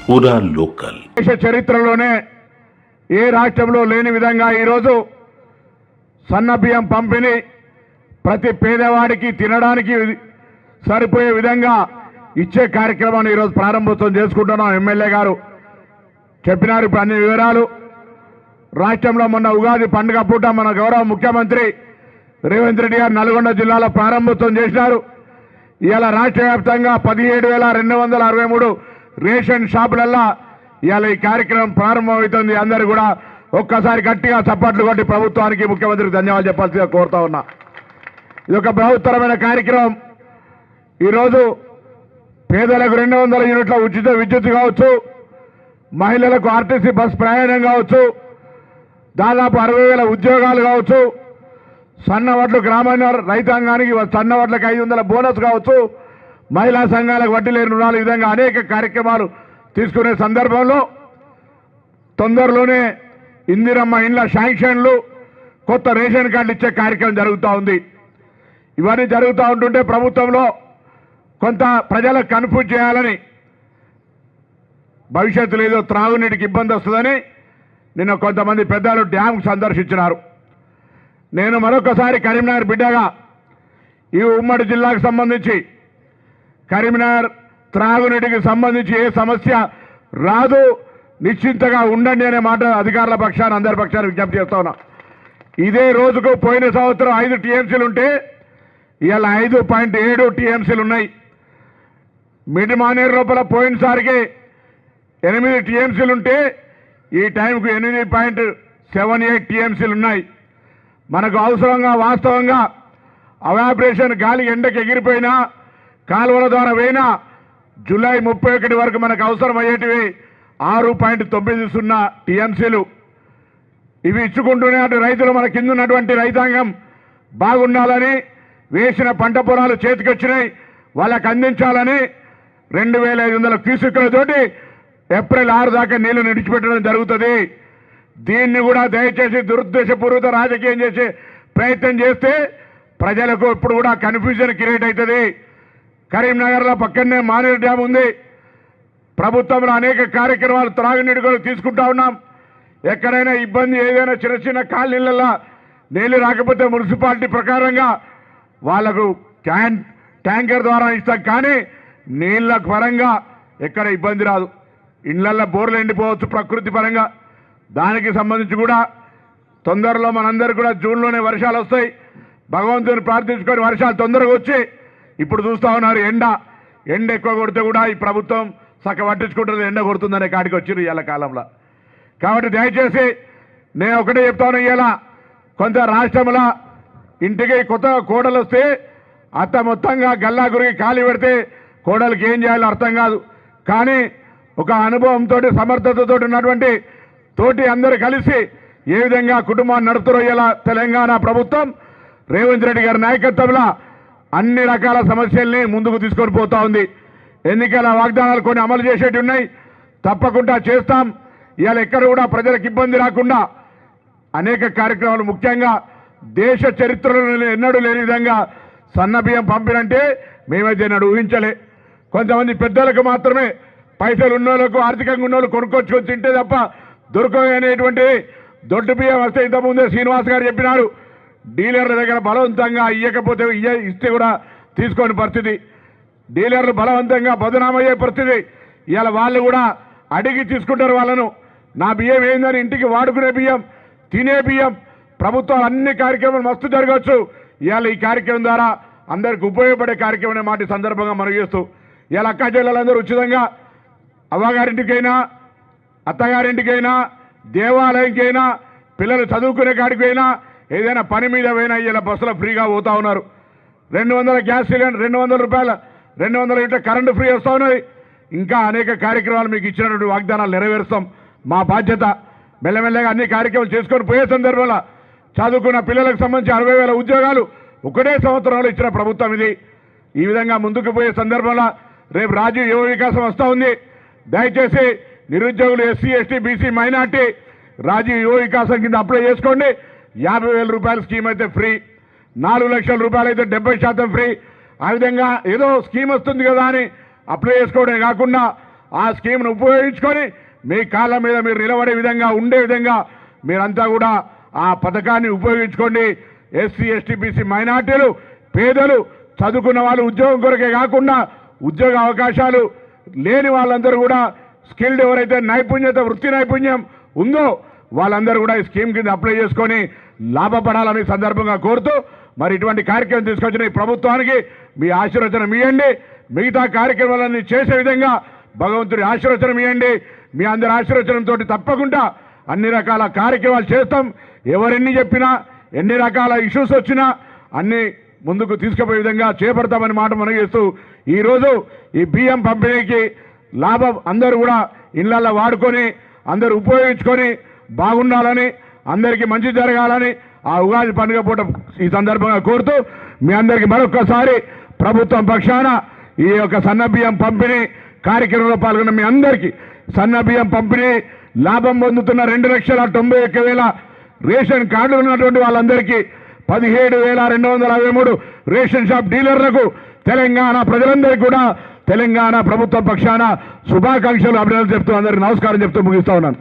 పూరా లోకల్ దేశ చరిత్రలోనే ఏ రాష్ట్రంలో లేని విధంగా ఈరోజు సన్న బియ్యం పంపిణీ ప్రతి పేదవాడికి తినడానికి సరిపోయే విధంగా ఇచ్చే కార్యక్రమాన్ని ఈరోజు ప్రారంభోత్సవం చేసుకుంటున్నాం. ఎమ్మెల్యే గారు చెప్పినారు ఇప్పుడు అన్ని వివరాలు. రాష్ట్రంలో మొన్న ఉగాది పండుగ పూట మన గౌరవ ముఖ్యమంత్రి రేవంత్ రెడ్డి గారు నల్గొండ జిల్లాలో ప్రారంభోత్సవం చేసినారు. ఇవాళ రాష్ట్ర వ్యాప్తంగా 17,263 రేషన్ షాపులల్లో ఇవాళ ఈ కార్యక్రమం ప్రారంభమవుతుంది. అందరూ కూడా ఒక్కసారి గట్టిగా చప్పట్లు కొట్టి ప్రభుత్వానికి ముఖ్యమంత్రికి ధన్యవాదాలు చెప్పాల్సిగా కోరుతా ఉన్నా. ఇది ఒక బృహత్తరమైన కార్యక్రమం. ఈరోజు పేదలకు 200 యూనిట్ల ఉచిత విద్యుత్ కావచ్చు, మహిళలకు ఆర్టీసీ బస్ ప్రయాణం కావచ్చు, దాదాపు 60,000 ఉద్యోగాలు కావచ్చు, సన్న వడ్లు గ్రామీణ రైతాంగానికి సన్న వడ్లకు 500 బోనస్ కావచ్చు, మహిళా సంఘాలకు వడ్డీ లేని రుణాలు, ఈ విధంగా అనేక కార్యక్రమాలు తీసుకునే సందర్భంలో తొందరలోనే ఇందిరమ్మ ఇండ్ల శాంక్షన్లు, కొత్త రేషన్ కార్డులు ఇచ్చే కార్యక్రమం జరుగుతూ ఉంది. ఇవన్నీ జరుగుతూ ఉంటుంటే ప్రభుత్వంలో కొంత ప్రజలకు కన్ఫ్యూజ్ చేయాలని, భవిష్యత్తులో ఏదో త్రాగునీటికి ఇబ్బంది వస్తుందని నిన్న కొంతమంది పెద్దలు డ్యామ్ సందర్శించినారు. నేను మరొకసారి కరీంనగర్ బిడ్డగా ఈ ఉమ్మడి జిల్లాకు సంబంధించి కరీంనగర్ త్రాగునీటికి సంబంధించి ఏ సమస్య రాదు, నిశ్చింతగా ఉండండి అనే మాట అధికారుల పక్షాన అందరి పక్షాన విజ్ఞప్తి చేస్తా ఉన్నా. ఇదే రోజుకు పోయిన సంవత్సరం 5 టీఎంసీలు ఉంటే ఇవాళ 5.7 టీఎంసీలు ఉన్నాయి. మిడ్ మానేరు లోపల పోయినసారికి 8 టీఎంసీలు ఉంటే ఈ టైంకు 8.78 టీఎంసీలు ఉన్నాయి. మనకు అవసరంగా వాస్తవంగా అవాపరేషన్ గాలి ఎండకి ఎగిరిపోయినా, కాలువల ద్వారా పోయినా జూలై 31 వరకు మనకు అవసరం అయ్యేటివి 6.90 టీఎంసీలు. ఇవి ఇచ్చుకుంటూనే అటు రైతులు మన కింద ఉన్నటువంటి రైతాంగం బాగుండాలని, వేసిన పంట పొలాలు చేతికొచ్చినాయి వాళ్ళకు అందించాలని 2,500 క్యూసెక్కులతోటి ఏప్రిల్ 6 దాకా నీళ్లు నిడిచిపెట్టడం జరుగుతుంది. దీన్ని కూడా దయచేసి దురుద్దేశపూర్వక రాజకీయం చేసే ప్రయత్నం చేస్తే ప్రజలకు ఇప్పుడు కూడా కన్ఫ్యూజన్ క్రియేట్ అవుతుంది. కరీంనగర్లో పక్కనే మానేరు డ్యామ్ ఉంది. ప్రభుత్వంలో అనేక కార్యక్రమాలు త్రాగునీటి కూడా తీసుకుంటా ఉన్నాం. ఎక్కడైనా ఇబ్బంది, ఏదైనా చిన్న చిన్న కాలనీలలో నీళ్లు రాకపోతే మున్సిపాలిటీ ప్రకారంగా వాళ్లకు ట్యాంకర్ ద్వారా ఇస్తాం. కానీ నీళ్ల పరంగా ఎక్కడ ఇబ్బంది రాదు. ఇళ్లల్లో బోర్లు ఎండిపోవచ్చు ప్రకృతి పరంగా. దానికి సంబంధించి కూడా తొందరలో మనందరూ కూడా జూన్లోనే వర్షాలు వస్తాయి. భగవంతుని ప్రార్థించుకొని వర్షాలు తొందరగా వచ్చి, ఇప్పుడు చూస్తూ ఉన్నారు ఎండ ఎక్కువ కొడితే కూడా ఈ ప్రభుత్వం చక్క పట్టించుకుంటుంది, ఎండ కొడుతుందనే కాడికి వచ్చిరు ఇవాళ కాలంలో. కాబట్టి దయచేసి నేను ఒకటే చెప్తాను, ఇవాళ కొంత రాష్ట్రంలో ఇంటికి కొత్త కోడలు వస్తే అత్త మొత్తంగా గల్లా గురికి ఖాళీ పెడితే కోడలికి ఏం చేయాలో అర్థం కాదు. కానీ ఒక అనుభవంతో సమర్థతతో ఉన్నటువంటి తోటి అందరూ కలిసి ఏ విధంగా కుటుంబాన్ని నడుపుతారో ఇలా తెలంగాణ ప్రభుత్వం రేవంత్ రెడ్డి గారి నాయకత్వంలో అన్ని రకాల సమస్యల్ని ముందుకు తీసుకొని పోతా ఉంది. ఎన్నికల వాగ్దానాలు కొన్ని అమలు చేసేటి ఉన్నాయి, తప్పకుండా చేస్తాం. ఇవాళ ఎక్కడ కూడా ప్రజలకు ఇబ్బంది రాకుండా అనేక కార్యక్రమాలు, ముఖ్యంగా దేశ చరిత్రలో ఎన్నడూ లేని విధంగా సన్న బియ్యం పంపినంటే మేమైతే ఎన్నడూ ఊహించలే. కొంతమంది పెద్దలకు మాత్రమే, పైసలు ఉన్నోళ్ళకు, ఆర్థికంగా ఉన్నోళ్ళు కొనుక్కొచ్చుకొని తింటే తప్ప దొరకవు అనేటువంటి దొడ్డు బియ్యం వస్తే ఇంతకుముందే శ్రీనివాస్ గారు చెప్పినారు. డీలర్ల దగ్గర బలవంతంగా ఇవ్వకపోతే ఇస్తే కూడా తీసుకొని పరిస్థితి, డీలర్లు బలవంతంగా బదునామయ్యే పరిస్థితి. ఇవాళ వాళ్ళు కూడా అడిగి తీసుకుంటారు వాళ్ళను. నా బియ్యం ఏందని, ఇంటికి వాడుకునే బియ్యం, తినే బియ్యం. ప్రభుత్వం అన్ని కార్యక్రమాలు మస్తు జరగవచ్చు. ఇవాళ ఈ కార్యక్రమం ద్వారా అందరికి ఉపయోగపడే కార్యక్రమం అనే మాట సందర్భంగా మనం చేస్తూ, ఇవాళ అక్కా చెల్లెలందరూ ఉచితంగా అవ్వగారింటికైనా, అత్తగారింటికైనా, దేవాలయంకైనా, పిల్లలు చదువుకునే కాడికి అయినా, ఏదైనా పని మీద పోయినా ఇలా బస్సులో ఫ్రీగా పోతా ఉన్నారు. 200 గ్యాస్ సిలిండర్, 200 రూపాయల 200 లీటర్ కరెంటు ఫ్రీ వస్తూ ఉన్నది. ఇంకా అనేక కార్యక్రమాలు మీకు ఇచ్చినటువంటి వాగ్దానాలు నెరవేరుస్తాం. మా బాధ్యత. మెల్లమెల్లగా అన్ని కార్యక్రమాలు చేసుకొని పోయే సందర్భంలో చదువుకున్న పిల్లలకు సంబంధించి 60,000 ఉద్యోగాలు ఒకటే సంవత్సరంలో ఇచ్చిన ప్రభుత్వం ఇది. ఈ విధంగా ముందుకు పోయే సందర్భంలో రేపు రాజీవ్ యువ వికాసం వస్తూ ఉంది. దయచేసి నిరుద్యోగులు, SC, ST, BC, minority Rajiv Yuva Vikasam కింద అప్లై చేసుకోండి. 50,000 రూపాయల స్కీమ్ అయితే ఫ్రీ, 4 లక్షల రూపాయలు అయితే 70% ఫ్రీ. ఆ విధంగా ఏదో స్కీమ్ వస్తుంది కదా అని అప్లై చేసుకోవడమే కాకుండా ఆ స్కీమ్ను ఉపయోగించుకొని మీ కాళ్ళ మీద మీరు నిలబడే విధంగా ఉండే విధంగా మీరంతా కూడా ఆ పథకాన్ని ఉపయోగించుకోండి. ఎస్సీ ఎస్టీ బీసీ మైనార్టీలు పేదలు చదువుకున్న వాళ్ళు ఉద్యోగం కొరకే కాకుండా ఉద్యోగ అవకాశాలు లేని వాళ్ళందరూ కూడా స్కిల్డ్ ఎవరైతే నైపుణ్యత వృత్తి నైపుణ్యం ఉందో వాళ్ళందరూ కూడా ఈ స్కీమ్ కింద అప్లై చేసుకొని లాభపడాలని సందర్భంగా కోరుతూ మరి ఇటువంటి కార్యక్రమం తీసుకొచ్చిన ఈ ప్రభుత్వానికి మీ ఆశీర్వచనం ఇవ్వండి. మిగతా కార్యక్రమాలన్నీ చేసే విధంగా భగవంతుడి ఆశీర్వచనం ఇవ్వండి. మీ అందరి ఆశీర్వచనంతో తప్పకుండా అన్ని రకాల కార్యక్రమాలు చేస్తాం. ఎవరెన్ని చెప్పినా ఎన్ని రకాల ఇష్యూస్ వచ్చినా అన్ని ముందుకు తీసుకుపోయే విధంగా చేపడతామని మాట మనం చేస్తూ ఈరోజు ఈ బియ్యం పంపిణీకి లాభం అందరూ కూడా ఇళ్లలో వాడుకొని అందరూ ఉపయోగించుకొని బాగుండాలని అందరికీ మంచి జరగాలని ఆ ఉగాది పండుగ పూట ఈ సందర్భంగా కోరుతూ మీ అందరికీ మరొకసారి ప్రభుత్వం పక్షాన ఈ యొక్క సన్న బియ్యం పంపిణీ కార్యక్రమంలో పాల్గొన్న మీ అందరికీ సన్న బియ్యం పంపిణీ లాభం పొందుతున్న 2,91,000 రేషన్ కార్డులు ఉన్నటువంటి వాళ్ళందరికీ 17,253 రేషన్ షాప్ డీలర్లకు తెలంగాణ ప్రజలందరికీ కూడా తెలంగాణ ప్రభుత్వం పక్షాన శుభాకాంక్షలు అభినందనలు చెప్తూ అందరికీ నమస్కారం చెప్తూ ముగిస్తా ఉన్నాను.